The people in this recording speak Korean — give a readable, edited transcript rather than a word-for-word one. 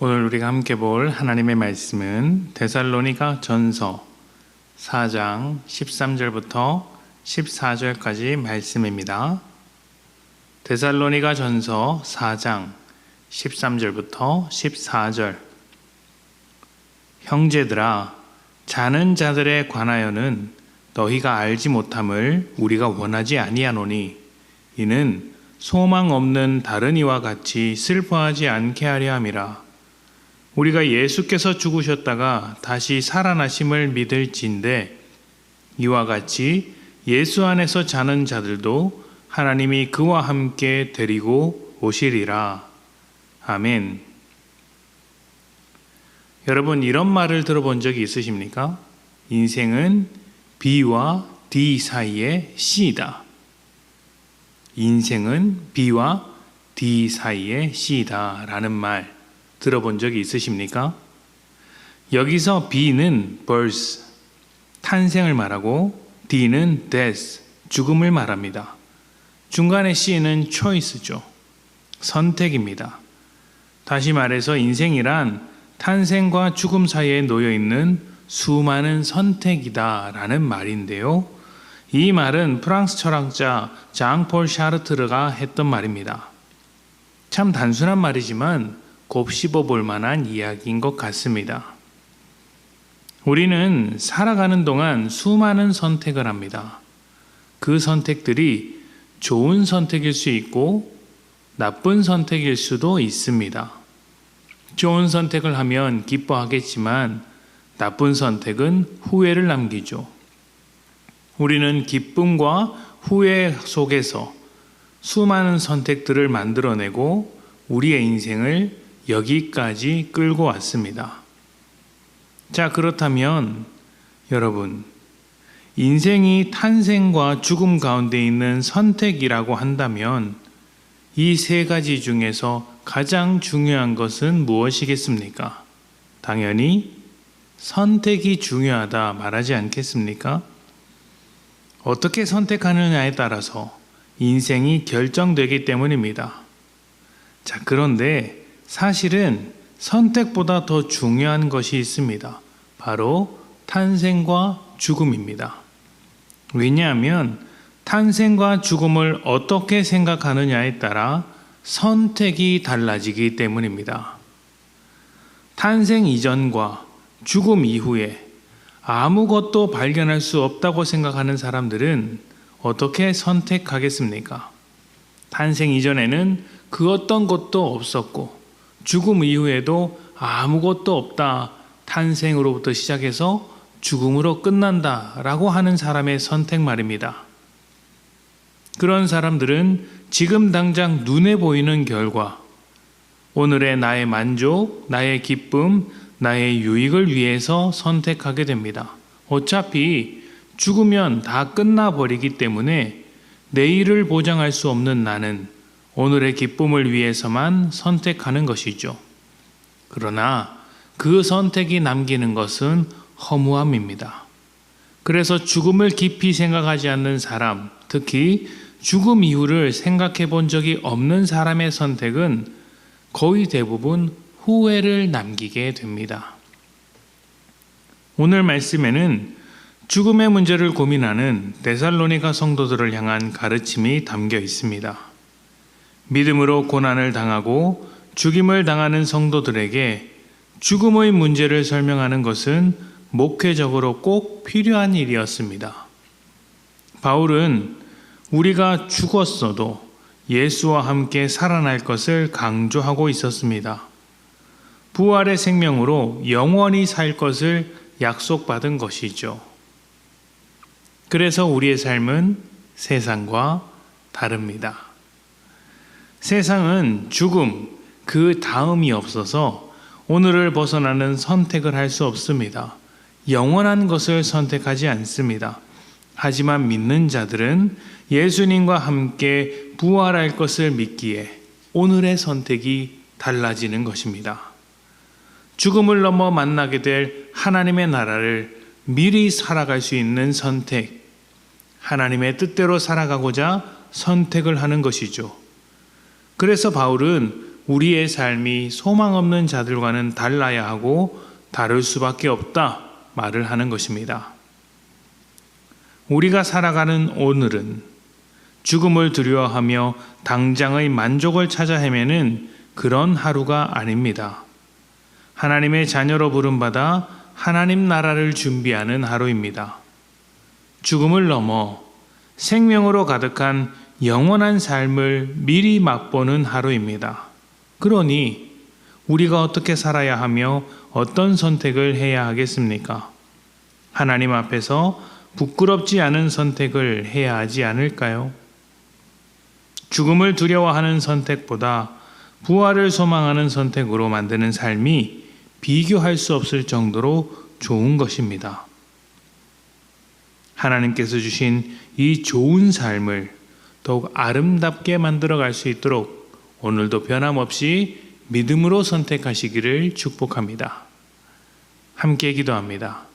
오늘 우리가 함께 볼 하나님의 말씀은 데살로니가 전서 4장 13절부터 14절까지 말씀입니다. 데살로니가 전서 4장 13절부터 14절. 형제들아, 자는 자들에 관하여는 너희가 알지 못함을 우리가 원하지 아니하노니 이는 소망 없는 다른 이와 같이 슬퍼하지 않게 하려 함이라. 우리가 예수께서 죽으셨다가 다시 살아나심을 믿을진대 이와 같이 예수 안에서 자는 자들도 하나님이 그와 함께 데리고 오시리라. 아멘. 여러분, 이런 말을 들어본 적이 있으십니까? 인생은 B와 D 사이의 C이다. 인생은 B와 D 사이의 C이다 라는 말 들어본 적이 있으십니까? 여기서 B는 birth, 탄생을 말하고 D는 death, 죽음을 말합니다. 중간에 C는 choice죠. 선택입니다. 다시 말해서 인생이란 탄생과 죽음 사이에 놓여있는 수많은 선택이다 라는 말인데요. 이 말은 프랑스 철학자 장폴 샤르트르가 했던 말입니다. 참 단순한 말이지만 곱씹어 볼 만한 이야기인 것 같습니다. 우리는 살아가는 동안 수많은 선택을 합니다. 그 선택들이 좋은 선택일 수 있고 나쁜 선택일 수도 있습니다. 좋은 선택을 하면 기뻐하겠지만 나쁜 선택은 후회를 남기죠. 우리는 기쁨과 후회 속에서 수많은 선택들을 만들어내고 우리의 인생을 여기까지 끌고 왔습니다. 자, 그렇다면 여러분, 인생이 탄생과 죽음 가운데 있는 선택이라고 한다면 이 세 가지 중에서 가장 중요한 것은 무엇이겠습니까? 당연히 선택이 중요하다 말하지 않겠습니까? 어떻게 선택하느냐에 따라서 인생이 결정되기 때문입니다. 자, 그런데 사실은 선택보다 더 중요한 것이 있습니다. 바로 탄생과 죽음입니다. 왜냐하면 탄생과 죽음을 어떻게 생각하느냐에 따라 선택이 달라지기 때문입니다. 탄생 이전과 죽음 이후에 아무것도 발견할 수 없다고 생각하는 사람들은 어떻게 선택하겠습니까? 탄생 이전에는 그 어떤 것도 없었고 죽음 이후에도 아무것도 없다. 탄생으로부터 시작해서 죽음으로 끝난다라고 하는 사람의 선택 말입니다. 그런 사람들은 지금 당장 눈에 보이는 결과, 오늘의 나의 만족, 나의 기쁨, 나의 유익을 위해서 선택하게 됩니다. 어차피 죽으면 다 끝나버리기 때문에 내일을 보장할 수 없는 나는 오늘의 기쁨을 위해서만 선택하는 것이죠. 그러나 그 선택이 남기는 것은 허무함입니다. 그래서 죽음을 깊이 생각하지 않는 사람, 특히 죽음 이후를 생각해 본 적이 없는 사람의 선택은 거의 대부분 후회를 남기게 됩니다. 오늘 말씀에는 죽음의 문제를 고민하는 데살로니가 성도들을 향한 가르침이 담겨 있습니다. 믿음으로 고난을 당하고 죽임을 당하는 성도들에게 죽음의 문제를 설명하는 것은 목회적으로 꼭 필요한 일이었습니다. 바울은 우리가 죽었어도 예수와 함께 살아날 것을 강조하고 있었습니다. 부활의 생명으로 영원히 살 것을 약속받은 것이죠. 그래서 우리의 삶은 세상과 다릅니다. 세상은 죽음, 그 다음이 없어서 오늘을 벗어나는 선택을 할 수 없습니다. 영원한 것을 선택하지 않습니다. 하지만 믿는 자들은 예수님과 함께 부활할 것을 믿기에 오늘의 선택이 달라지는 것입니다. 죽음을 넘어 만나게 될 하나님의 나라를 미리 살아갈 수 있는 선택, 하나님의 뜻대로 살아가고자 선택을 하는 것이죠. 그래서 바울은 우리의 삶이 소망 없는 자들과는 달라야 하고 다를 수밖에 없다 말을 하는 것입니다. 우리가 살아가는 오늘은 죽음을 두려워하며 당장의 만족을 찾아 헤매는 그런 하루가 아닙니다. 하나님의 자녀로 부름받아 하나님 나라를 준비하는 하루입니다. 죽음을 넘어 생명으로 가득한 영원한 삶을 미리 맛보는 하루입니다. 그러니 우리가 어떻게 살아야 하며 어떤 선택을 해야 하겠습니까? 하나님 앞에서 부끄럽지 않은 선택을 해야 하지 않을까요? 죽음을 두려워하는 선택보다 부활을 소망하는 선택으로 만드는 삶이 비교할 수 없을 정도로 좋은 것입니다. 하나님께서 주신 이 좋은 삶을 더욱 아름답게 만들어갈 수 있도록 오늘도 변함없이 믿음으로 선택하시기를 축복합니다. 함께 기도합니다.